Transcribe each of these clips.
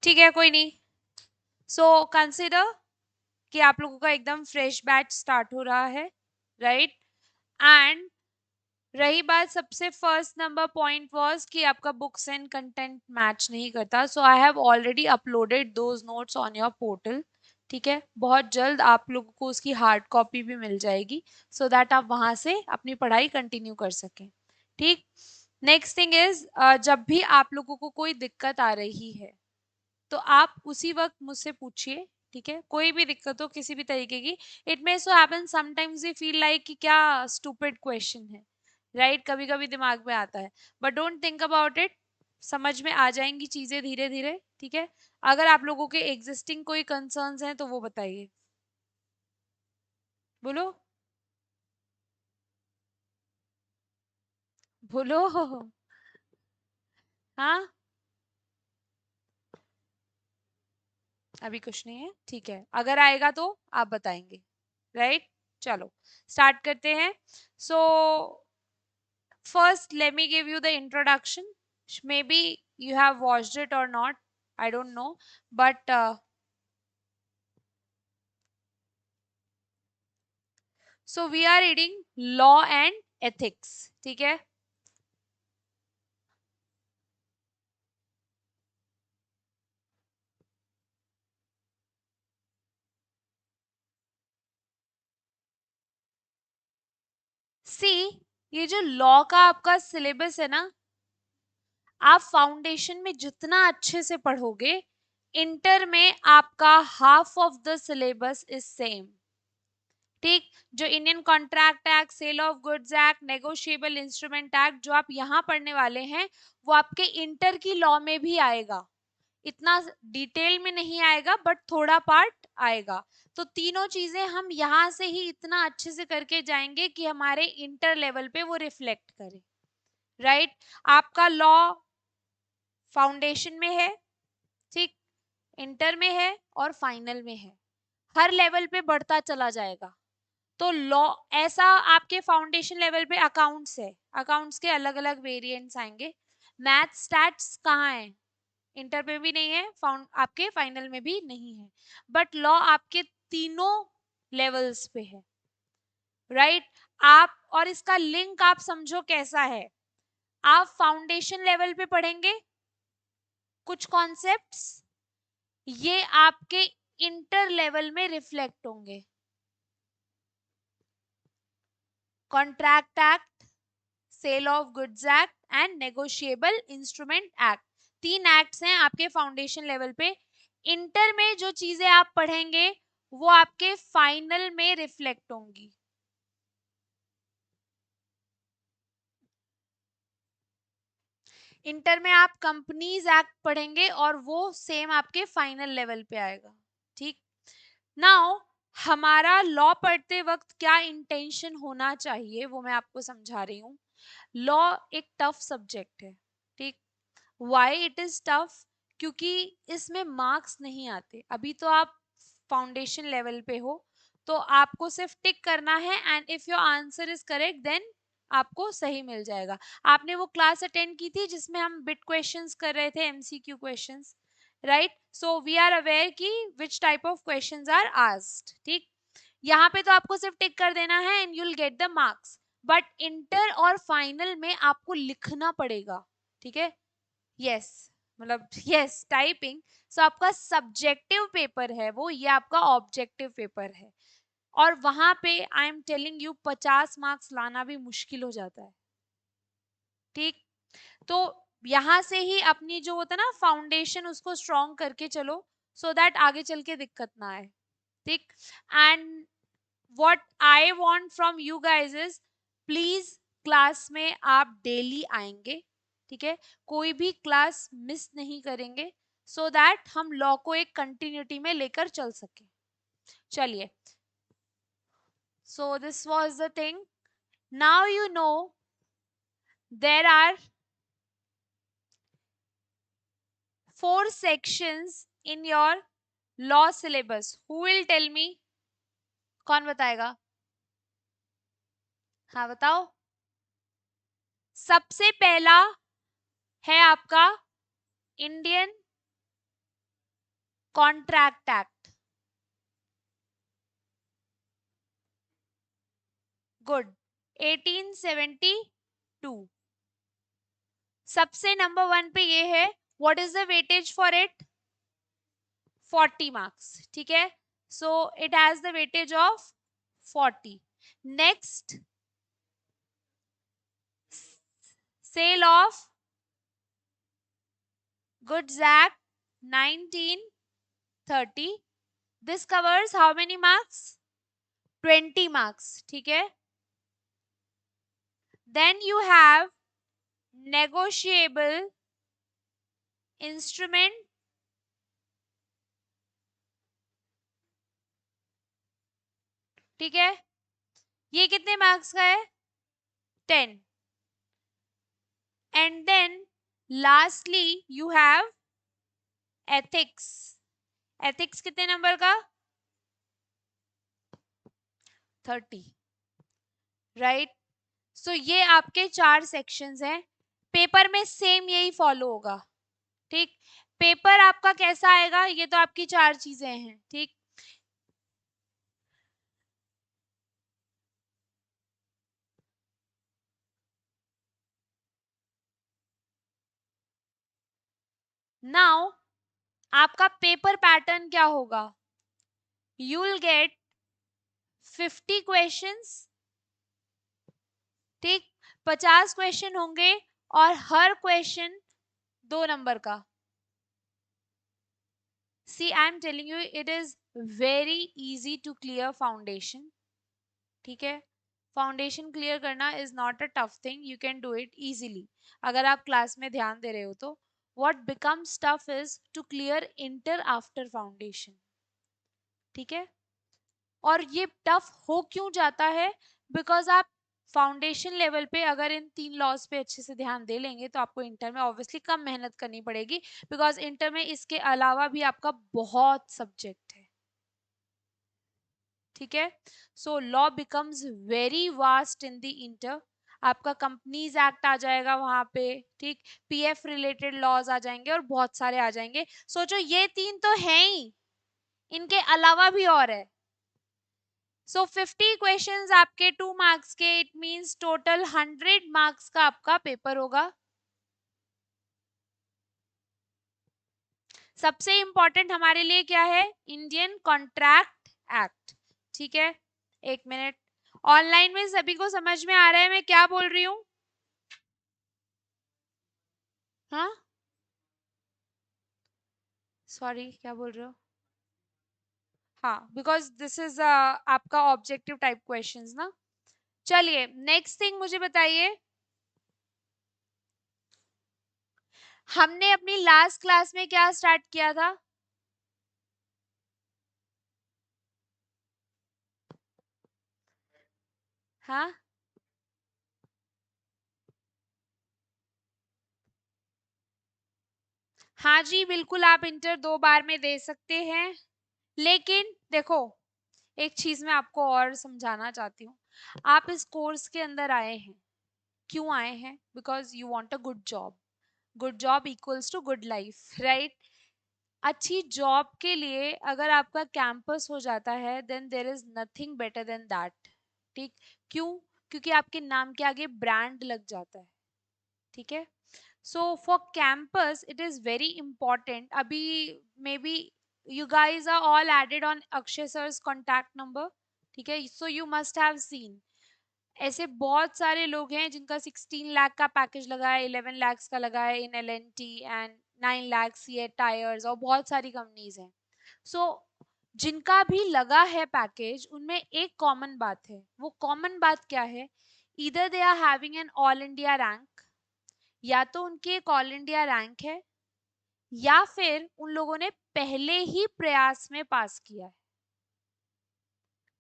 ठीक है, कोई नहीं। सो कंसिडर कि आप लोगों का एकदम फ्रेश बैच स्टार्ट हो रहा है, राइट? एंड रही बात, सबसे फर्स्ट नंबर पॉइंट वाज कि आपका बुक्स एंड कंटेंट मैच नहीं करता। So I have already uploaded those notes on your portal. ठीक है, बहुत जल्द आप लोगों को उसकी हार्ड कॉपी भी मिल जाएगी, सो दैट आप वहां से अपनी पढ़ाई कंटिन्यू कर सकें। ठीक। नेक्स्ट थिंग इज, जब भी आप लोगों को कोई दिक्कत आ रही है तो आप उसी वक्त मुझसे पूछिए। ठीक है, कोई भी दिक्कत हो किसी भी तरीके की। It may so happen sometimes we feel like कि क्या स्टूपिड क्वेश्चन है, राइट? कभी कभी दिमाग में आता है, but don't think about it. समझ में आ जाएंगी चीजें धीरे धीरे। ठीक है, अगर आप लोगों के एग्जिस्टिंग कोई कंसर्न्स हैं तो वो बताइए, बोलो बोलो। हाँ, अभी कुछ नहीं है, ठीक है, अगर आएगा तो आप बताएंगे, राइट? चलो स्टार्ट करते हैं। सो first, let me give you the introduction. Maybe you have watched it or not, I don't know, but so we are reading law and ethics. ठीक है, सी, ये जो लॉ का आपका सिलेबस है ना, आप फाउंडेशन में जितना अच्छे से पढ़ोगे, इंटर में आपका half of the syllabus is same. ठीक, जो Indian contract act, sale of goods act, negotiable instrument act जो आप यहाँ पढ़ने वाले हैं, वो आपके इंटर की लॉ में भी आएगा। इतना डिटेल में नहीं आएगा, बट थोड़ा पार्ट आएगा। तो तीनों चीजें हम यहाँ से ही इतना अच्छे से करके जाएंगे कि हमारे इंटर लेवल पे वो रिफ्लेक्ट करे, राइट? आपका लॉ फाउंडेशन में है, ठीक, इंटर में है और फाइनल में है। हर लेवल पे बढ़ता चला जाएगा। तो लॉ, ऐसा आपके फाउंडेशन लेवल पे अकाउंट्स है, अकाउंट्स के अलग अलग वेरिएंट्स आएंगे। मैथ स्टैट्स कहाँ है? इंटर पे भी नहीं है, फाउंड आपके फाइनल में भी नहीं है, बट लॉ आपके तीनों लेवल्स पे है, राइट? आप, और इसका लिंक आप समझो कैसा है। आप फाउंडेशन लेवल पे पढ़ेंगे कुछ कॉन्सेप्ट्स, ये आपके इंटर लेवल में रिफ्लेक्ट होंगे। Contract act, sale of goods act and negotiable instrument act, तीन एक्ट्स हैं आपके फाउंडेशन लेवल पे। इंटर में जो चीजें आप पढ़ेंगे वो आपके फाइनल में रिफ्लेक्ट होंगी। इंटर में आप कंपनीज एक्ट पढ़ेंगे और वो सेम आपके फाइनल लेवल पे आएगा। ठीक, नाउ हमारा लॉ पढ़ते वक्त क्या इंटेंशन होना चाहिए वो मैं आपको समझा रही हूँ। लॉ एक टफ सब्जेक्ट है, ठीक। Why it is tough? क्योंकि इसमें मार्क्स नहीं आते। अभी तो आप फाउंडेशन लेवल पे हो, तो आपको सिर्फ टिक करना है, and if your answer is correct then आपको सही मिल जाएगा। आपने वो क्लास अटेंड की थी जिसमें हम बिट क्वेश्चंस कर रहे थे, MCQ questions, right? So we are aware कि which type of questions are asked. ठीक, यहाँ पे तो आपको सिर्फ टिक कर देना है and you will get the marks, but inter और फाइनल में आपको लिखना पड़ेगा। ठीक है, यस, मतलब यस, टाइपिंग। सो आपका सब्जेक्टिव पेपर है वो, ये आपका ऑब्जेक्टिव पेपर है, और वहां पे आई एम टेलिंग यू 50 मार्क्स लाना भी मुश्किल हो जाता है। ठीक, तो यहां से ही अपनी जो होता है ना फाउंडेशन, उसको स्ट्रॉन्ग करके चलो, सो दैट आगे चल के दिक्कत ना आए। ठीक, and what I want from you guys is, please class में आप डेली आएंगे। ठीक है, कोई भी क्लास मिस नहीं करेंगे, सो दैट हम लॉ को एक कंटिन्यूटी में लेकर चल सके। चलिए, so this was the thing. Now you know there are 4 sections in your law syllabus. Who will tell me? कौन बताएगा? हाँ बताओ। सबसे पहला है आपका इंडियन कॉन्ट्रैक्ट एक्ट, गुड, 1872। सबसे नंबर 1 पे ये है, what is the weightage for it? 40 marks, ठीक है। So it has the weightage of 40। Next, sale of goods act 1930, this covers how many marks? 20 marks, ठीक है। Then you have negotiable instrument, ठीक है, ये कितने मार्क्स का है? 10। And then lastly you have ethics, ethics कितने नंबर का? 30, राइट। सो ये आपके 4 सेक्शंस हैं। पेपर में सेम यही फॉलो होगा, ठीक। पेपर आपका कैसा आएगा, ये तो आपकी 4 चीजें हैं, ठीक। नाउ आपका पेपर पैटर्न क्या होगा? यू विल गेट 50 क्वेश्चंस, ठीक। 50 क्वेश्चन होंगे और हर क्वेश्चन 2 नंबर का। See I am telling you, it is very easy to clear foundation, ठीक है। फाउंडेशन क्लियर करना is not a tough thing, you can do it easily अगर आप class में ध्यान दे रहे हो तो। What becomes tough is to clear inter after foundation, ठीक है। और ये टफ हो क्यों जाता है? बिकॉज आप फाउंडेशन लेवल पे अगर इन 3 लॉज पे अच्छे से ध्यान दे लेंगे तो आपको इंटर में ऑब्वियसली कम मेहनत करनी पड़ेगी, बिकॉज इंटर में इसके अलावा भी आपका बहुत सब्जेक्ट है, ठीक है। So law becomes very vast in the inter. आपका कंपनीज एक्ट आ जाएगा वहां पे, ठीक। पीएफ रिलेटेड लॉज आ जाएंगे और बहुत सारे आ जाएंगे। सोचो ये 3 तो है ही, इनके अलावा भी और है। सो 50 क्वेश्चंस आपके 2 मार्क्स के, इट मींस टोटल 100 मार्क्स का आपका पेपर होगा। सबसे इंपॉर्टेंट हमारे लिए क्या है? इंडियन कॉन्ट्रैक्ट एक्ट, ठीक है। एक मिनट, ऑनलाइन में सभी को समझ में आ रहा है मैं क्या बोल रही हूँ? हाँ, सॉरी, क्या बोल रहे हो? हाँ, बिकॉज दिस इज आपका ऑब्जेक्टिव टाइप क्वेश्चंस ना। चलिए नेक्स्ट थिंग मुझे बताइए, हमने अपनी लास्ट क्लास में क्या स्टार्ट किया था? हाँ, हाँ जी बिल्कुल, आप इंटर 2 बार में दे सकते हैं। लेकिन देखो, एक चीज मैं आपको और समझाना चाहती हूँ। आप इस कोर्स के अंदर आए हैं, क्यों आए हैं? Because you want a good job. Good job equals to good life, right. अच्छी जॉब के लिए अगर आपका कैंपस हो जाता है, then there is nothing better than that, ठीक। क्यों? क्योंकि आपके नाम के आगे ब्रांड लग जाता है, ठीक है। So for campus it is very important. अभी maybe you guys are all added on Akshay sir's contact number, ठीक है। so you must have seen ऐसे बहुत सारे लोग हैं जिनका 16 लाख का पैकेज लगा है, 11 lakhs का लगा है इन L&T एंड 9 lakhs ये टायर्स और बहुत सारी कंपनीज हैं। सो जिनका भी लगा है पैकेज, उनमें एक कॉमन बात है। वो कॉमन बात क्या है? इधर they are having an all India rank, या तो उनकी एक ऑल इंडिया रैंक है, या फिर उन लोगों ने पहले ही प्रयास में पास किया है,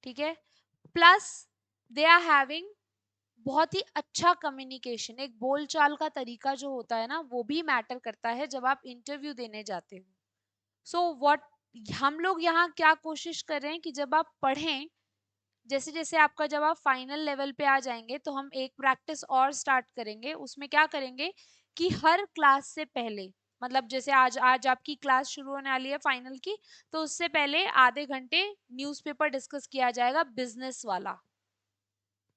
ठीक है। प्लस दे आर हैविंग बहुत ही अच्छा कम्युनिकेशन, एक बोलचाल का तरीका जो होता है ना, वो भी मैटर करता है जब आप इंटरव्यू देने जाते हो। सो व्हाट हम लोग यहाँ क्या कोशिश कर रहे हैं कि जब आप पढ़ें, जैसे जैसे आपका जब आप फाइनल लेवल पे आ जाएंगे तो हम एक प्रैक्टिस और स्टार्ट करेंगे। उसमें क्या करेंगे कि हर क्लास से पहले, मतलब जैसे आज आज आपकी क्लास शुरू होने वाली है फाइनल की, तो उससे पहले आधे घंटे न्यूज़पेपर डिस्कस किया जाएगा बिजनेस वाला,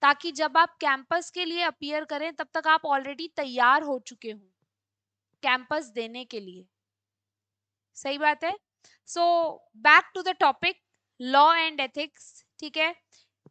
ताकि जब आप कैंपस के लिए अपीयर करें तब तक आप ऑलरेडी तैयार हो चुके हो कैंपस देने के लिए। सही बात है। So back to the topic, law and ethics. ठीक है,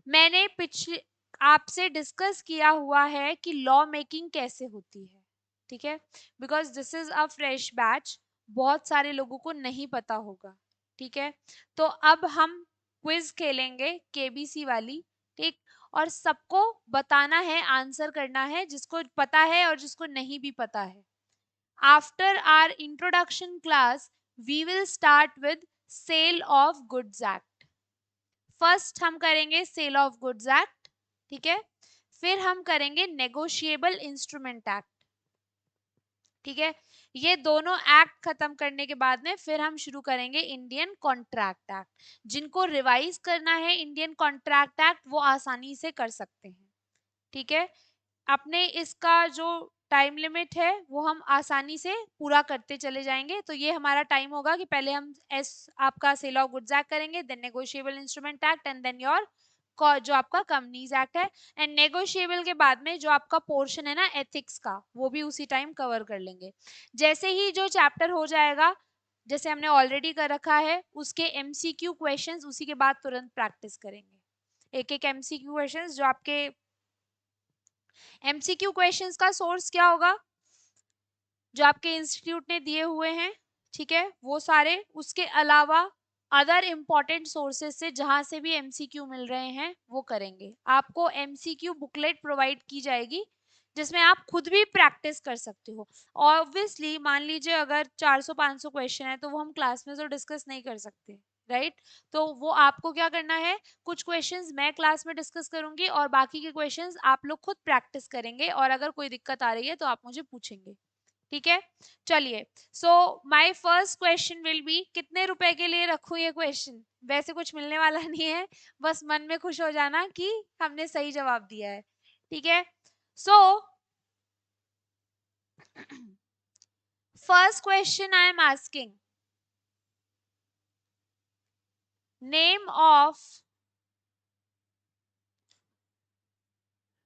मैंने पिछले आपसे डिस्कस किया हुआ है कि लॉ मेकिंग कैसे होती है। ठीक है, because this is a fresh batch, बहुत सारे लोगों को नहीं पता होगा। ठीक है, तो अब हम क्विज खेलेंगे केबीसी वाली। ठीक, और सबको बताना है, आंसर करना है, जिसको पता है और जिसको नहीं भी पता है। After our introduction class we will start with sale of goods act. First हम करेंगे सेल ऑफ गुड्स एक्ट। ठीक है, फिर हम करेंगे नेगोशिएबल इंस्ट्रूमेंट एक्ट। ठीक है, ये दोनों एक्ट खत्म करने के बाद में फिर हम शुरू करेंगे इंडियन कॉन्ट्रैक्ट एक्ट। जिनको रिवाइज करना है इंडियन कॉन्ट्रैक्ट एक्ट वो आसानी से कर सकते हैं। ठीक है, अपने इसका जो टाइम लिमिट है वो हम आसानी से पूरा करते चले जाएंगे। तो ये हमारा टाइम होगा कि पहले हम आपका सेल ऑफ गुड्स एक्ट करेंगे, then negotiable instrument act, and then your जो आपका कंपनीज एक्ट है। एंड नेगोशिएबल के बाद में जो आपका पोर्शन है ना एथिक्स का, वो भी उसी टाइम कवर कर लेंगे। जैसे ही जो चैप्टर हो जाएगा, जैसे हमने ऑलरेडी कर रखा है, उसके एमसीक्यू क्वेश्चंस उसी के बाद तुरंत प्रैक्टिस करेंगे। एक एक एमसीक्यू क्वेश्चंस, जो आपके एमसीक्यू क्वेश्चंस का सोर्स क्या होगा, जो आपके इंस्टीट्यूट ने दिए हुए हैं। ठीक है, वो सारे, उसके अलावा अदर इंपॉर्टेंट सोर्सेज से जहां से भी एमसीक्यू मिल रहे हैं वो करेंगे। आपको एमसीक्यू बुकलेट प्रोवाइड की जाएगी जिसमें आप खुद भी प्रैक्टिस कर सकते हो। ऑब्वियसली मान लीजिए अगर 400-500 क्वेश्चन है तो वो हम क्लास में तो डिस्कस नहीं कर सकते, राइट। तो वो आपको क्या करना है, कुछ क्वेश्चंस मैं क्लास में डिस्कस करूंगी और बाकी के क्वेश्चंस आप लोग खुद प्रैक्टिस करेंगे, और अगर कोई दिक्कत आ रही है तो आप मुझे पूछेंगे। ठीक है, चलिए। So my first question will be, कितने रुपए के लिए रखूं ये क्वेश्चन? वैसे कुछ मिलने वाला नहीं है, बस मन में खुश हो जाना कि हमने सही जवाब दिया है। ठीक है, so first question I am asking, name of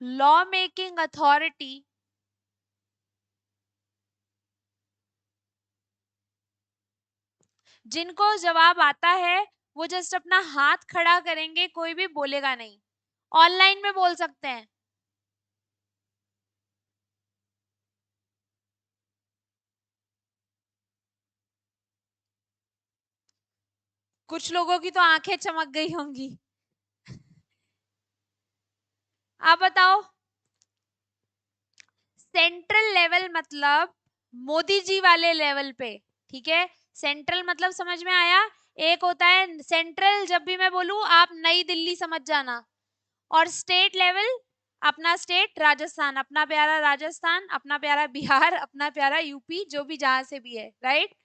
law making authority जिनको जवाब आता है वो जस्ट अपना हाथ खड़ा करेंगे, कोई भी बोलेगा नहीं। ऑनलाइन में बोल सकते हैं। कुछ लोगों की तो आंखें चमक गई होंगी। आप बताओ। सेंट्रल लेवल मतलब मोदी जी वाले लेवल पे। ठीक है, सेंट्रल मतलब समझ में आया। एक होता है सेंट्रल, जब भी मैं बोलूं आप नई दिल्ली समझ जाना। और स्टेट लेवल, अपना स्टेट राजस्थान, अपना प्यारा राजस्थान, अपना प्यारा बिहार, अपना प्यारा यूपी, जो भी जहां से भी है, राइट।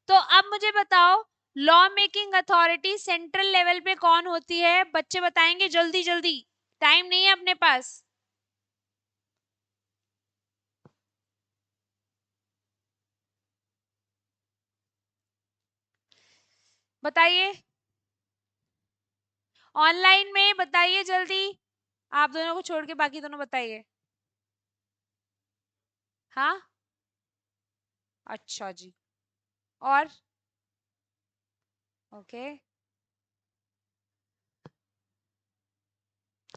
तो अब मुझे बताओ, law making authority central level पे कौन होती है? बच्चे बताएंगे जल्दी जल्दी, टाइम नहीं है अपने पास। बताइए, ऑनलाइन में बताइए जल्दी। आप दोनों को छोड़ के बाकी दोनों बताइए। हाँ, अच्छा जी। और ओके,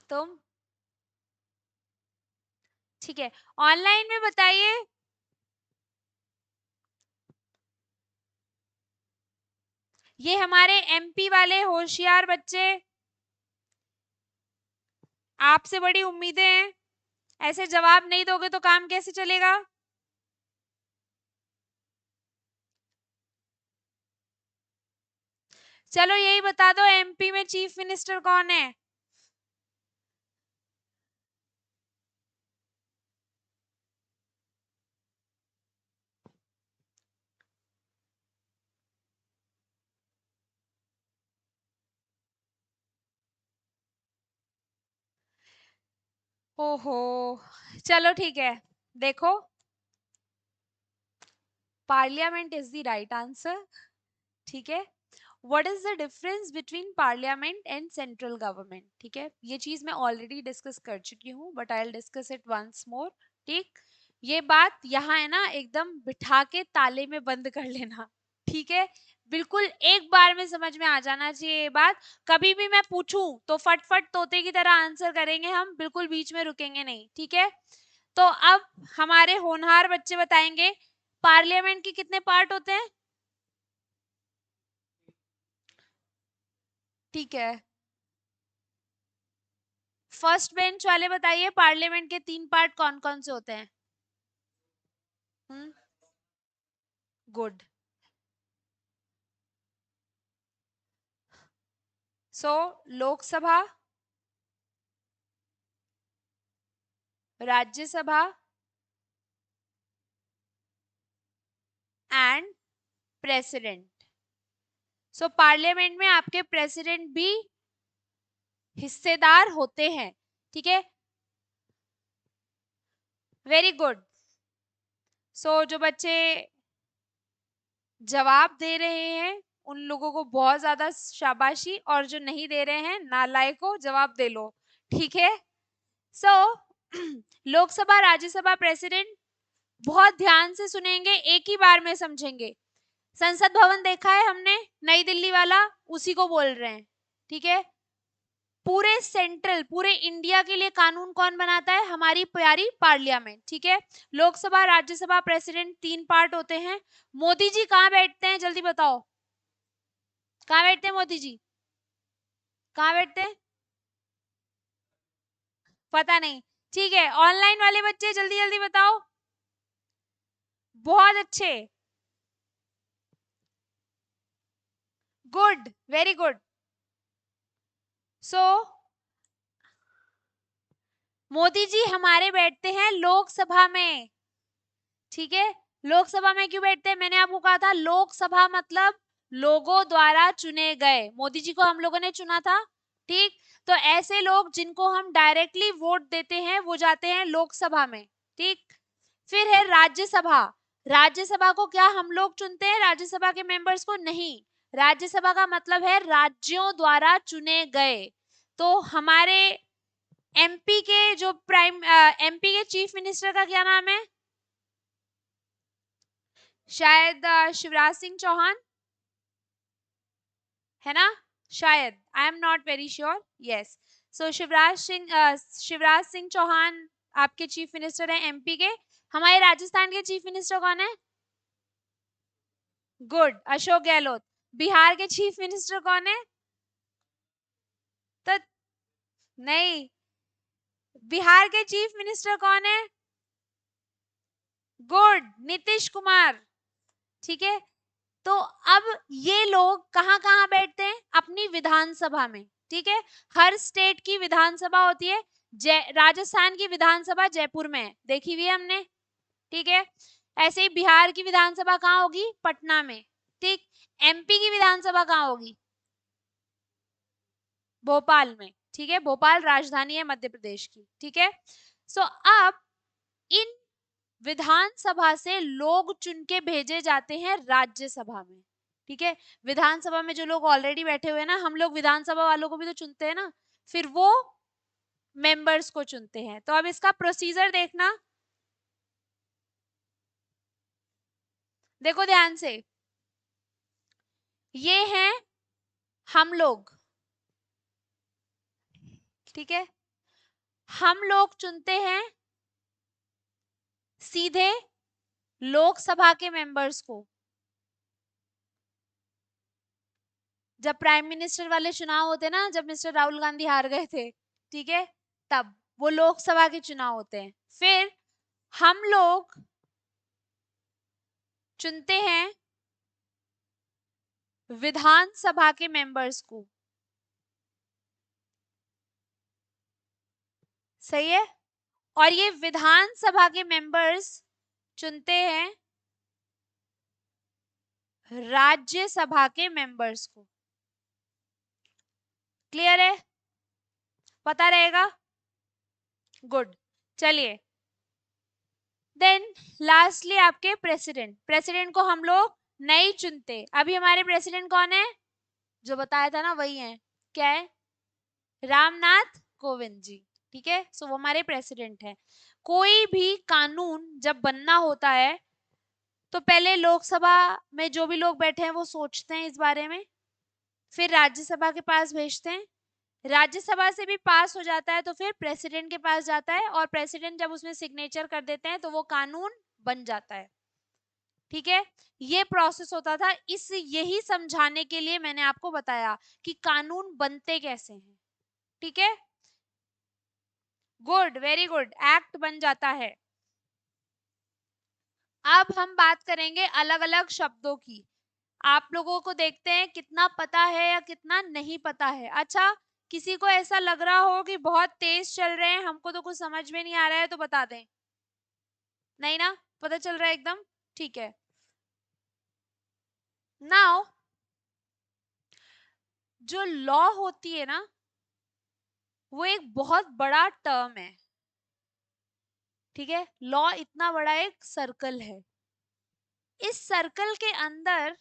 तुम ठीक है, ऑनलाइन में बताइए। ये हमारे एमपी वाले होशियार बच्चे, आपसे बड़ी उम्मीदें हैं। ऐसे जवाब नहीं दोगे तो काम कैसे चलेगा? चलो यही बता दो, एमपी में चीफ मिनिस्टर कौन है? ओहो, चलो ठीक है, देखो parliament is the right answer, ठीक है। What is the difference between parliament and central government, ठीक है, ये चीज मैं ऑलरेडी डिस्कस कर चुकी हूँ, but I will discuss it once more, ठीक। ये बात यहाँ है ना, एकदम बिठा के ताले में बंद कर लेना, ठीक है, बिल्कुल एक बार में समझ में आ जाना चाहिए ये बात। कभी भी मैं पूछूं तो फटफट तोते की तरह आंसर करेंगे हम, बिल्कुल बीच में रुकेंगे नहीं, ठीक है। तो अब हमारे होनहार बच्चे बताएंगे पार्लियामेंट के कितने पार्ट होते हैं, ठीक है। फर्स्ट बेंच वाले बताइए पार्लियामेंट के 3 पार्ट कौन कौन से होते हैं। Good. So Lok Sabha, Rajya Sabha and president. So parliament में आपके प्रेसिडेंट भी हिस्सेदार होते हैं, ठीक है, वेरी गुड। सो जो बच्चे जवाब दे रहे हैं उन लोगों को बहुत ज्यादा शाबाशी, और जो नहीं दे रहे हैं नालायकों जवाब दे लो, ठीक है। सो लोकसभा, राज्यसभा, प्रेसिडेंट बहुत ध्यान से सुनेंगे, एक ही बार में समझेंगे। संसद भवन देखा है हमने, नई दिल्ली वाला, उसी को बोल रहे हैं, ठीक है। पूरे सेंट्रल, पूरे इंडिया के लिए कानून कौन बनाता है, हमारी प्यारी पार्लियामेंट, ठीक है। लोकसभा, राज्यसभा, प्रेसिडेंट 3 पार्ट होते हैं। मोदी जी कहाँ बैठते हैं, जल्दी बताओ, कहाँ बैठते हैं मोदी जी, कहाँ बैठते हैं, पता नहीं, ठीक है। ऑनलाइन वाले बच्चे जल्दी जल्दी बताओ, बहुत अच्छे, गुड, वेरी गुड। सो मोदी जी हमारे बैठते हैं लोकसभा में, ठीक है। लोकसभा में क्यों बैठते हैं, मैंने आपको कहा था लोकसभा मतलब लोगों द्वारा चुने गए, मोदी जी को हम लोगों ने चुना था, ठीक। तो ऐसे लोग जिनको हम डायरेक्टली वोट देते हैं वो जाते हैं लोकसभा में, ठीक। फिर है राज्यसभा। राज्यसभा को क्या हम लोग चुनते हैं, राज्यसभा के मेंबर्स को नहीं, राज्यसभा का मतलब है राज्यों द्वारा चुने गए। तो हमारे एमपी के जो एमपी के चीफ मिनिस्टर का क्या नाम है, शायद शिवराज सिंह चौहान, है ना, शायद, I am not very sure, yes. So Shivraj Singh Chauhan आपके चीफ मिनिस्टर हैं एमपी के। हमारे राजस्थान के चीफ मिनिस्टर कौन है, गुड, अशोक गहलोत। बिहार के चीफ मिनिस्टर कौन है, तो नहीं, बिहार के चीफ मिनिस्टर कौन है, गुड, नीतीश कुमार, ठीक है। तो अब ये लोग कहाँ कहाँ बैठते हैं, अपनी विधानसभा में, ठीक है। हर स्टेट की विधानसभा होती है, राजस्थान की विधानसभा जयपुर में है, देखी हुई है हमने, ठीक है। ऐसे ही बिहार की विधानसभा कहाँ होगी, पटना में, ठीक। एमपी की विधानसभा कहाँ होगी, भोपाल में, ठीक है, भोपाल राजधानी है मध्य प्रदेश की, ठीक है। सो अब इन विधानसभा से लोग चुन के भेजे जाते हैं राज्यसभा में, ठीक है। विधानसभा में जो लोग ऑलरेडी बैठे हुए हैं ना, हम लोग विधानसभा वालों को भी तो चुनते हैं ना, फिर वो मेंबर्स को चुनते हैं। तो अब इसका प्रोसीजर देखना, देखो ध्यान से, ये हैं हम लोग, ठीक है। हम लोग चुनते हैं सीधे लोकसभा के मेंबर्स को। जब प्राइम मिनिस्टर वाले चुनाव होते ना, जब मिस्टर राहुल गांधी हार गए थे, ठीक है, तब वो लोकसभा के चुनाव होते हैं। फिर हम लोग चुनते हैं विधानसभा के मेंबर्स को, सही है। और ये विधानसभा के मेंबर्स चुनते हैं राज्यसभा के मेंबर्स को, क्लियर है, पता रहेगा, गुड। चलिए देन लास्टली आपके प्रेसिडेंट, प्रेसिडेंट को हम लोग नहीं चुनते। अभी हमारे प्रेसिडेंट कौन है? जो बताया था ना वही है। क्या है? रामनाथ कोविंद जी। ठीक है, सो वो हमारे प्रेसिडेंट हैं। कोई भी कानून जब बनना होता है तो पहले लोकसभा में जो भी लोग बैठे हैं वो सोचते हैं इस बारे में, फिर राज्यसभा के पास भेजते हैं, राज्यसभा से भी पास हो जाता है तो फिर प्रेसिडेंट के पास जाता है, और प्रेसिडेंट जब उसमें सिग्नेचर कर देते हैं तो वो कानून बन जाता है। ठीक है, ये प्रोसेस होता था। इस यही समझाने के लिए मैंने आपको बताया कि कानून बनते कैसे हैं। ठीक है, गुड, वेरी गुड, एक्ट बन जाता है। अब हम बात करेंगे अलग अलग शब्दों की। आप लोगों को देखते हैं कितना पता है या कितना नहीं पता है। अच्छा, किसी को ऐसा लग रहा हो कि बहुत तेज चल रहे हैं, हमको तो कुछ समझ में नहीं आ रहा है, तो बता दें। नहीं ना, पता चल रहा है एकदम? ठीक है। नाउ जो लॉ होती है ना, वो एक बहुत बड़ा टर्म है। ठीक है, लॉ इतना बड़ा एक सर्कल है। इस सर्कल के अंदर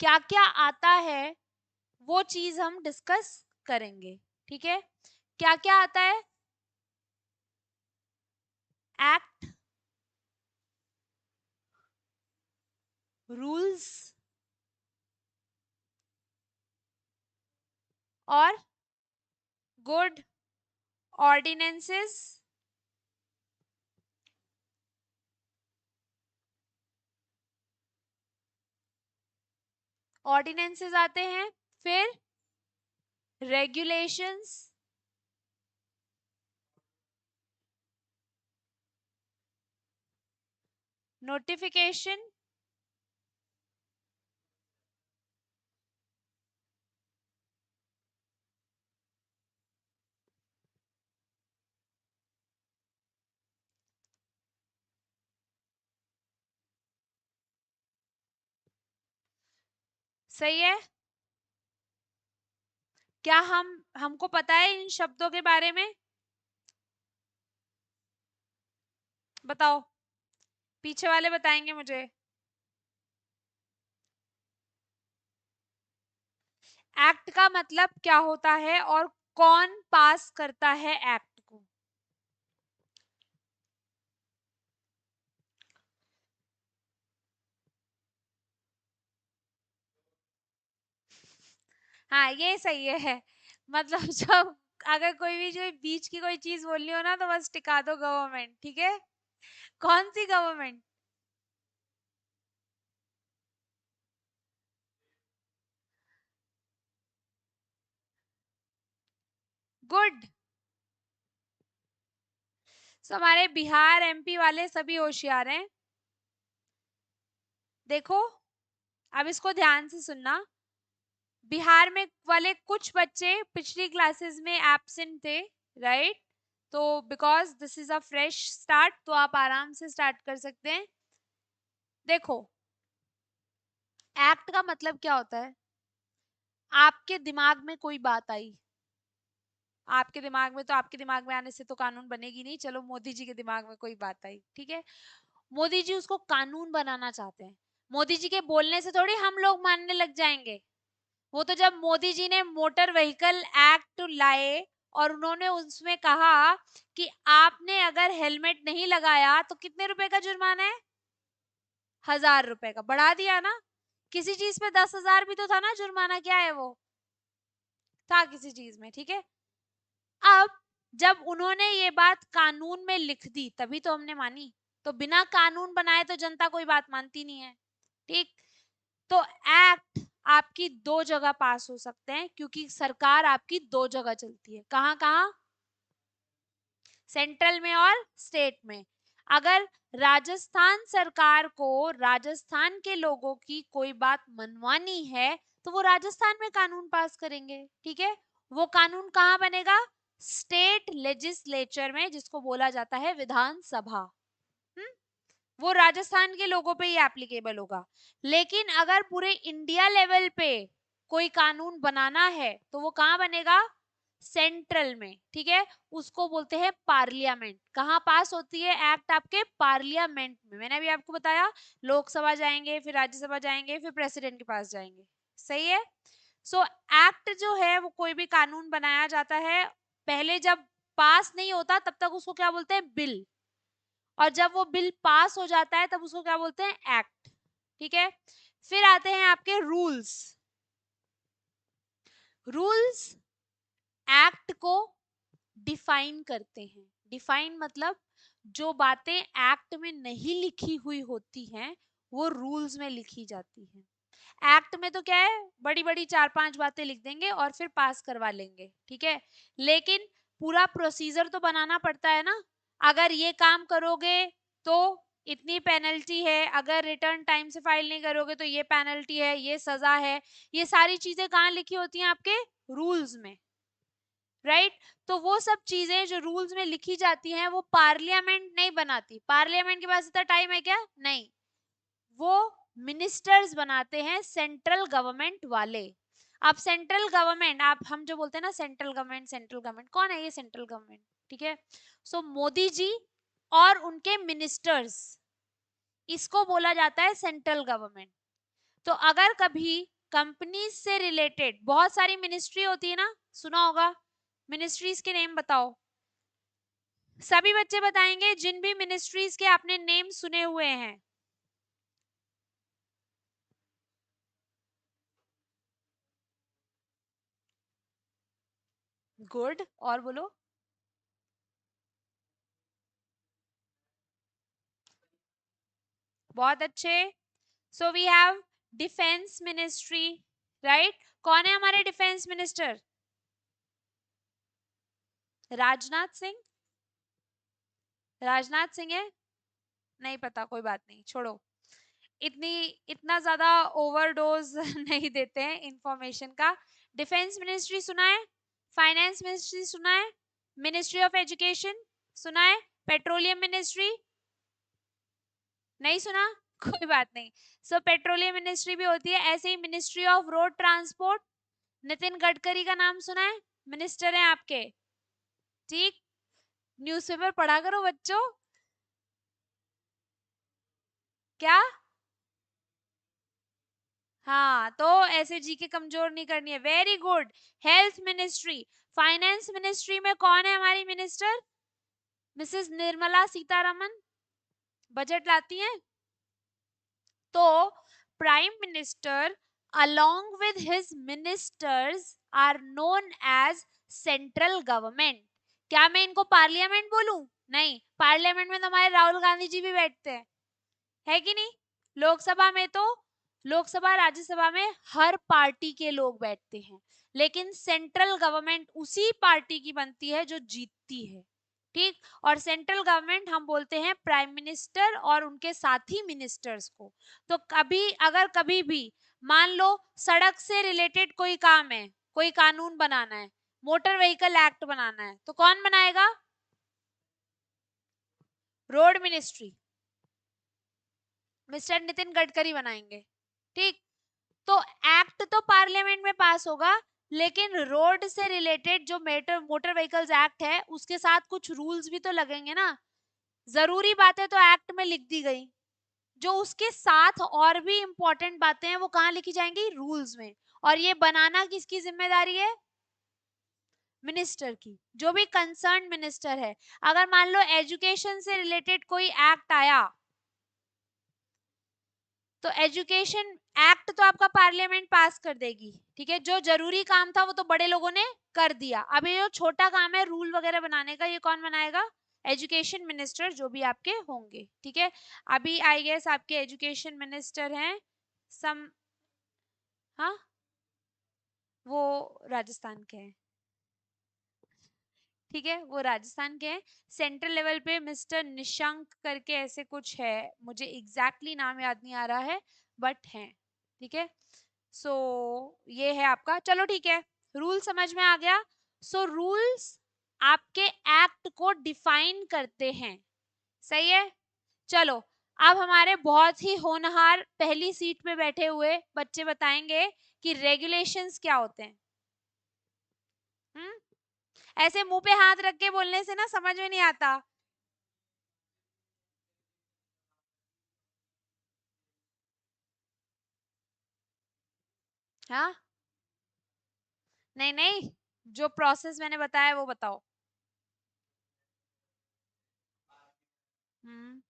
क्या क्या आता है वो चीज हम डिस्कस करेंगे। ठीक है, क्या क्या आता है? एक्ट, रूल्स और गुड ऑर्डिनेंसेस, ऑर्डिनेंसेस आते हैं, फिर रेगुलेशंस, नोटिफिकेशन, सही है। क्या हमको पता है इन शब्दों के बारे में? बताओ, पीछे वाले बताएंगे मुझे। एक्ट का मतलब क्या होता है और कौन पास करता है एक्ट को? हाँ, ये सही है। मतलब जब अगर कोई भी जो बीच की कोई चीज बोलनी हो ना तो बस टिका दो गवर्नमेंट। ठीक है, कौन सी गवर्नमेंट? गुड। सो हमारे बिहार एमपी वाले सभी होशियार हैं। देखो, अब इसको ध्यान से सुनना। बिहार में वाले कुछ बच्चे पिछली क्लासेस में एब्सेंट थे, राइट? तो because this is a fresh start, तो आप आराम से स्टार्ट कर सकते हैं। देखो, एक्ट का मतलब क्या होता है? आपके दिमाग में कोई बात आई, आपके दिमाग में, तो आपके दिमाग में आने से तो कानून बनेगी नहीं। चलो, मोदी जी के दिमाग में कोई बात आई, ठीक है, मोदी जी उसको कानून बनाना चाहते हैं। मोदी जी के बोलने से थोड़ी हम लोग मानने लग जाएंगे। वो तो जब मोदी जी ने मोटर व्हीकल एक्ट लाए और उन्होंने उसमें कहा कि आपने अगर हेलमेट नहीं लगाया तो कितने रुपए का जुर्माना है? 1,000 रुपए का। बढ़ा दिया ना। किसी चीज पे 10,000 भी तो था ना जुर्माना। क्या है वो? था किसी चीज में। ठीक है, अब जब उन्होंने ये बात कानून में लिख दी तभी तो हमने मानी। तो बिना कानून बनाए तो जनता कोई बात मानती नहीं है। ठीक, तो एक्ट आपकी दो जगह पास हो सकते हैं क्योंकि सरकार आपकी दो जगह चलती है। कहां कहां? सेंट्रल में और स्टेट में। अगर राजस्थान सरकार को राजस्थान के लोगों की कोई बात मनवानी है तो वो राजस्थान में कानून पास करेंगे। ठीक है, वो कानून कहां बनेगा? स्टेट लेजिस्लेचर में, जिसको बोला जाता है विधानसभा। वो राजस्थान के लोगों पे ही एप्लीकेबल होगा। लेकिन अगर पूरे इंडिया लेवल पे कोई कानून बनाना है तो वो कहां बनेगा? सेंट्रल में, ठीक है, उसको बोलते हैं पार्लियामेंट। कहाँ पास होती है एक्ट? आपके पार्लियामेंट में। मैंने अभी आपको बताया लोकसभा जाएंगे, फिर राज्यसभा जाएंगे, फिर प्रेसिडेंट के पास जाएंगे, सही है। सो एक्ट जो है वो कोई भी कानून बनाया जाता है, पहले जब पास नहीं होता तब तक उसको क्या बोलते हैं? बिल। और जब वो बिल पास हो जाता है तब उसको क्या बोलते हैं? एक्ट, ठीक है। फिर आते हैं आपके रूल्स। रूल्स एक्ट को डिफाइन करते हैं। डिफाइन मतलब जो बातें एक्ट में नहीं लिखी हुई होती हैं वो रूल्स में लिखी जाती हैं। एक्ट में तो क्या है, बड़ी बड़ी 4-5 बातें लिख देंगे और फिर पास करवा लेंगे, ठीक है। लेकिन पूरा प्रोसीजर तो बनाना पड़ता है ना। अगर ये काम करोगे तो इतनी पेनल्टी है, अगर रिटर्न टाइम से फाइल नहीं करोगे तो ये पेनल्टी है, ये सजा है। ये सारी चीजें कहाँ लिखी होती हैं? आपके रूल्स में, राइट। तो वो सब चीजें जो रूल्स में लिखी जाती हैं वो पार्लियामेंट नहीं बनाती। पार्लियामेंट के पास इतना टाइम है क्या? नहीं, वो मिनिस्टर्स बनाते हैं, सेंट्रल गवर्नमेंट वाले। अब सेंट्रल गवर्नमेंट, आप हम जो बोलते हैं ना सेंट्रल गवर्नमेंट, सेंट्रल गवर्नमेंट कौन है? ये सेंट्रल गवर्नमेंट, ठीक है। सो मोदी जी और उनके मिनिस्टर्स, इसको बोला जाता है सेंट्रल गवर्नमेंट। तो अगर कभी कंपनीज से रिलेटेड बहुत सारी मिनिस्ट्री होती है ना, सुना होगा, मिनिस्ट्रीज के नेम बताओ। सभी बच्चे बताएंगे जिन भी मिनिस्ट्रीज के आपने नेम सुने हुए हैं। गुड, और बोलो। बहुत अच्छे। So we have defence ministry, right. कौन है हमारे डिफेंस मिनिस्टर? राजनाथ सिंह। राजनाथ सिंह है? नहीं पता, कोई बात नहीं, छोड़ो। इतनी इतना ज्यादा ओवरडोज नहीं देते हैं इंफॉर्मेशन का। डिफेंस मिनिस्ट्री सुना है? फाइनेंस मिनिस्ट्री सुना है? मिनिस्ट्री ऑफ एजुकेशन सुना है? पेट्रोलियम मिनिस्ट्री नहीं सुना? कोई बात नहीं। सो पेट्रोलियम मिनिस्ट्री भी होती है। ऐसे ही ministry of road transport, Nitin Gadkari का नाम सुना है? मिनिस्टर हैं आपके, ठीक। न्यूज़पेपर पढ़ा करो बच्चों। क्या? हाँ, तो ऐसे जीके कमजोर नहीं करनी है, very good. Health ministry. Finance ministry में कौन है हमारी minister? Mrs Nirmala Sitharaman, budget लाती हैं। तो prime minister along with his ministers are known as central government. क्या मैं इनको पार्लियामेंट बोलूं? नहीं, पार्लियामेंट में तो हमारे राहुल गांधी जी भी बैठते हैं, है कि नहीं। लोकसभा में तो, लोकसभा राज्यसभा में हर पार्टी के लोग बैठते हैं, लेकिन सेंट्रल गवर्नमेंट उसी पार्टी की बनती है जो जीतती है, ठीक। और सेंट्रल गवर्नमेंट हम बोलते हैं प्राइम मिनिस्टर और उनके साथी मिनिस्टर्स को। तो कभी अगर कभी भी मान लो सड़क से रिलेटेड कोई काम है, कोई कानून बनाना है, मोटर व्हीकल एक्ट बनाना है, तो कौन बनाएगा? Road ministry, mister Nitin Gadkari बनाएंगे, ठीक। तो एक्ट तो पार्लियामेंट में पास होगा, लेकिन रोड से रिलेटेड जो मोटर व्हीकल्स एक्ट है उसके साथ कुछ रूल्स भी तो लगेंगे ना। जरूरी बातें तो एक्ट में लिख दी गई, जो उसके साथ और भी इंपॉर्टेंट बातें हैं वो कहाँ लिखी जाएंगी? रूल्स में। और ये बनाना किसकी जिम्मेदारी है? मिनिस्टर की, जो भी कंसर्न मिनिस्टर है। अगर मान लो एजुकेशन से रिलेटेड कोई एक्ट आया, तो एजुकेशन एक्ट तो आपका पार्लियामेंट पास कर देगी, ठीक है। जो जरूरी काम था वो तो बड़े लोगों ने कर दिया, अब ये जो छोटा काम है रूल वगैरह बनाने का, ये कौन बनाएगा? एजुकेशन मिनिस्टर, जो भी आपके होंगे, ठीक है। अभी आई गेस आपके एजुकेशन मिनिस्टर हैं सम, हाँ, वो राजस्थान के हैं, ठीक है, वो राजस्थान के हैं। सेंट्रल लेवल पे मिस्टर निशंक करके ऐसे कुछ है, मुझे एग्जैक्टली नाम याद नहीं आ रहा है, बट हैं, ठीक है। सो ये है आपका, चलो ठीक है, रूल समझ में आ गया। सो रूल्स आपके एक्ट को डिफाइन करते हैं, सही है। चलो, अब हमारे बहुत ही होनहार पहली सीट पे बैठे हुए बच्चे बताएंगे कि रेगुलेशंस क्या होते हैं। ऐसे मुंह पे हाथ रख के बोलने से ना समझ में नहीं आता। हाँ, नहीं नहीं, जो प्रोसेस मैंने बताया वो बताओ। हम्म,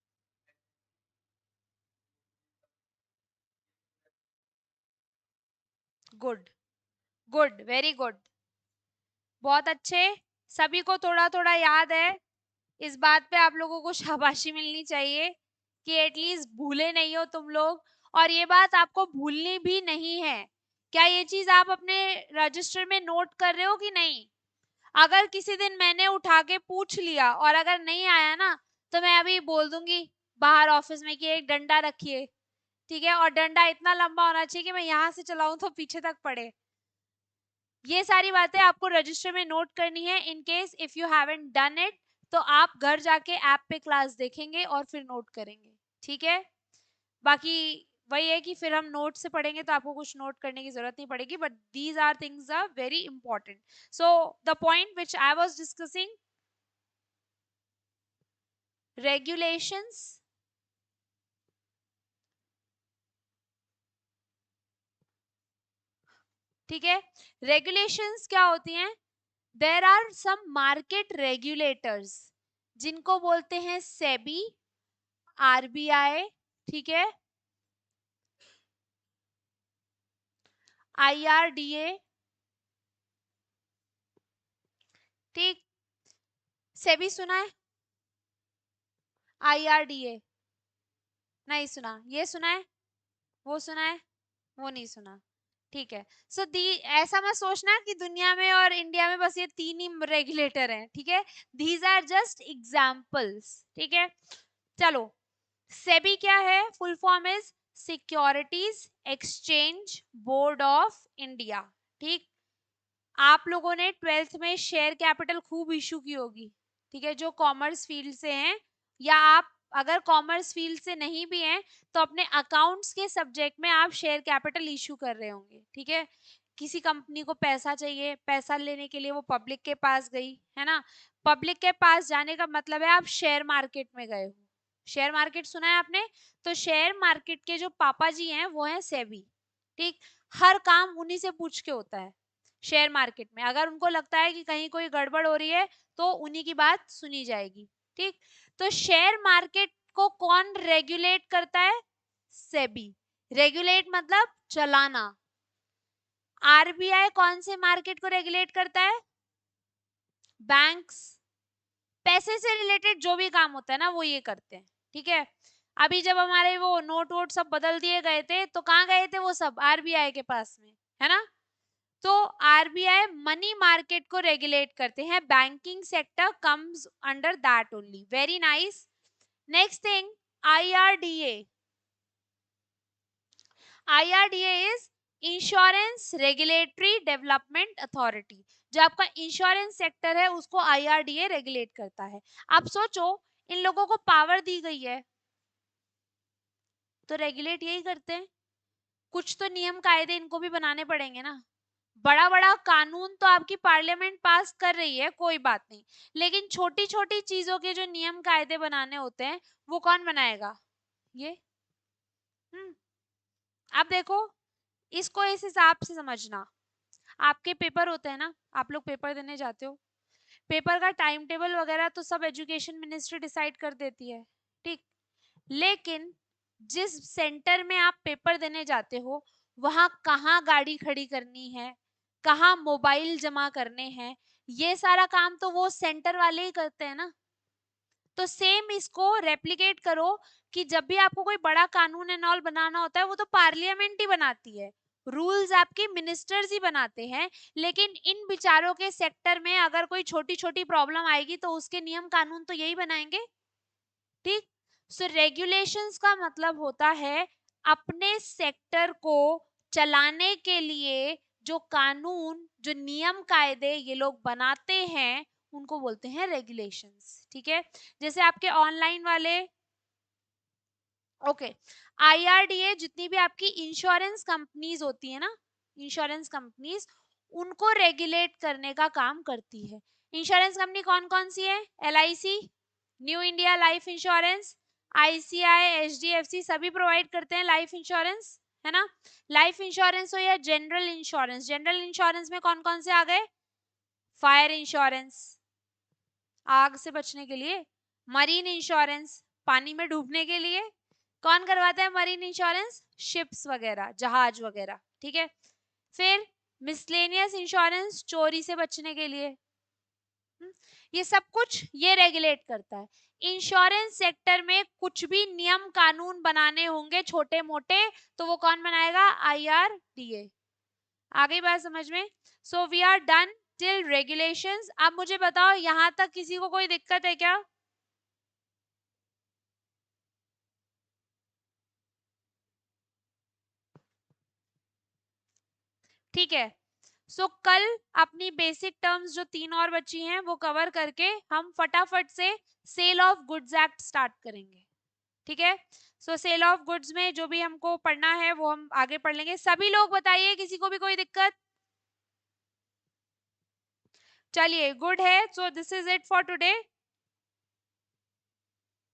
गुड, गुड, वेरी गुड, बहुत अच्छे। सभी को थोड़ा थोड़ा याद है। इस बात पे आप लोगों को शाबाशी मिलनी चाहिए कि एटलीस्ट भूले नहीं हो तुम लोग। और ये बात आपको भूलनी भी नहीं है। क्या ये चीज आप अपने रजिस्टर में नोट कर रहे हो कि नहीं? अगर किसी दिन मैंने उठा के पूछ लिया और अगर नहीं आया ना, तो मैं अभी बोल दूंगी बाहर ऑफिस में कि एक डंडा रखिए, ठीक है, और डंडा इतना लंबा होना चाहिए कि मैं यहाँ से चलाऊं तो पीछे तक पड़े। ये सारी बातें आपको रजिस्टर में नोट करनी है। In case if you haven't done it, तो आप घर जाके ऐप पे क्लास देखेंगे और फिर नोट करेंगे, ठीक है। बाकी वही है कि फिर हम नोट से पढ़ेंगे तो आपको कुछ नोट करने की जरूरत नहीं पड़ेगी, but these are things are very important. So the point which I was discussing, regulations, ठीक है। रेगुलेशंस क्या होती हैं? There are some market regulators, जिनको बोलते हैं सेबी, आरबीआई, ठीक है, आईआरडीए, ठीक। सेबी सुना है? आईआरडीए नहीं सुना? ये सुना है? वो सुना है? वो नहीं सुना? ठीक है। सो दी, ऐसा मत सोचना कि दुनिया में और इंडिया में बस ये तीन ही रेगुलेटर हैं, ठीक है। दीज आर जस्ट एग्जाम्पल्स, ठीक है। चलो, सेबी क्या है? Full form is securities exchange board of India, ठीक। आप लोगों ने ट्वेल्थ में शेयर कैपिटल खूब इशू की होगी, ठीक है, जो कॉमर्स फील्ड से हैं, या आप अगर कॉमर्स फील्ड से नहीं भी हैं तो अपने अकाउंट्स के सब्जेक्ट में आप शेयर कैपिटल इशू कर रहे होंगे, ठीक है। किसी कंपनी को पैसा चाहिए, पैसा लेने के लिए वो पब्लिक के पास गई, है ना। पब्लिक के पास जाने का मतलब है आप शेयर मार्केट में गए हो। शेयर मार्केट सुना है आपने? तो शेयर मार्केट के जो पापा जी हैं वो हैं सेबी, ठीक। हर काम उन्हीं से पूछ के होता है शेयर मार्केट में। अगर उनको लगता है कि कहीं कोई गड़बड़ हो रही है तो उन्हीं की बात सुनी जाएगी, ठीक। तो शेयर मार्केट को कौन रेगुलेट करता है? सेबी। रेगुलेट मतलब चलाना। आरबीआई कौन से मार्केट को रेगुलेट करता है? बैंक्स। पैसे से रिलेटेड जो भी काम होता है ना वो ये करते हैं, ठीक है। अभी जब हमारे वो नोट वोट सब बदल दिए गए थे तो कहाँ गए थे वो सब? आरबीआई के पास में, है ना। तो आरबीआई मनी मार्केट को रेगुलेट करते हैं, banking sector comes under that only. Very nice. Next thing, IRDA. IRDA is insurance regulatory development authority. जो आपका इंश्योरेंस सेक्टर है उसको आईआरडीए रेगुलेट करता है। आप सोचो, इन लोगों को पावर दी गई है तो रेगुलेट यही करते हैं। कुछ तो नियम कायदे इनको भी बनाने पड़ेंगे ना। बड़ा बड़ा कानून तो आपकी पार्लियामेंट पास कर रही है, कोई बात नहीं, लेकिन छोटी छोटी चीजों के जो नियम कायदे बनाने होते हैं वो कौन बनाएगा? ये। हम्म। अब देखो, इसको इस हिसाब से समझना। आपके पेपर होते हैं ना, आप लोग पेपर देने जाते हो, पेपर का टाइम टेबल वगैरह तो सब एजुकेशन मिनिस्ट्री डिसाइड कर देती है, ठीक। लेकिन जिस सेंटर में आप पेपर देने जाते हो वहां कहाँ गाड़ी खड़ी करनी है, कहाँ मोबाइल जमा करने हैं, ये सारा काम तो वो सेंटर वाले ही करते हैं ना। तो सेम इसको रेप्लिकेट करो कि जब भी आपको कोई बड़ा कानून एंड ऑल बनाना होता है वो तो पार्लियामेंट ही बनाती है, रूल्स आपके मिनिस्टर्स ही बनाते हैं। लेकिन इन विचारों के सेक्टर में अगर कोई छोटी छोटी प्रॉब्लम आएगी तो उसके नियम कानून तो यही बनाएंगे, ठीक। सो रेगुलेशंस का मतलब होता है अपने सेक्टर को चलाने के लिए जो कानून जो नियम कायदे ये लोग बनाते हैं उनको बोलते हैं रेगुलेशंस, ठीक है। जैसे आपके ऑनलाइन वाले, ओके, आईआरडीए जितनी भी आपकी इंश्योरेंस कंपनीज होती है ना, इंश्योरेंस कंपनीज, उनको रेगुलेट करने का काम करती है। इंश्योरेंस कंपनी कौन कौन सी है? LIC, new India life insurance, ICI, HDFC, सभी प्रोवाइड करते हैं लाइफ इंश्योरेंस, है ना। लाइफ इंश्योरेंस हो या जनरल इंश्योरेंस, जनरल इंश्योरेंस में कौन कौन से आ गए? फायर इंश्योरेंस, आग से बचने के लिए, मरीन इंश्योरेंस, पानी में डूबने के लिए, कौन करवाता है मरीन इंश्योरेंस? शिप्स वगैरह, जहाज वगैरह, ठीक है। फिर मिसलेनियस इंश्योरेंस, चोरी से बचने के लिए। ये सब कुछ ये रेगुलेट करता है। इंश्योरेंस सेक्टर में कुछ भी नियम कानून बनाने होंगे छोटे मोटे, तो वो कौन बनाएगा? IRDA। आ गई बात समझ में? So we are done till regulations. अब मुझे बताओ यहां तक किसी को कोई दिक्कत है क्या? ठीक है। सो कल अपनी बेसिक टर्म्स जो 3 और बची हैं वो कवर करके हम फटाफट से sale of goods act start करेंगे, ठीक है। सो सेल ऑफ गुड्स में जो भी हमको पढ़ना है वो हम आगे पढ़ लेंगे। सभी लोग बताइए, किसी को भी कोई दिक्कत? चलिए, गुड है। So this is it for today.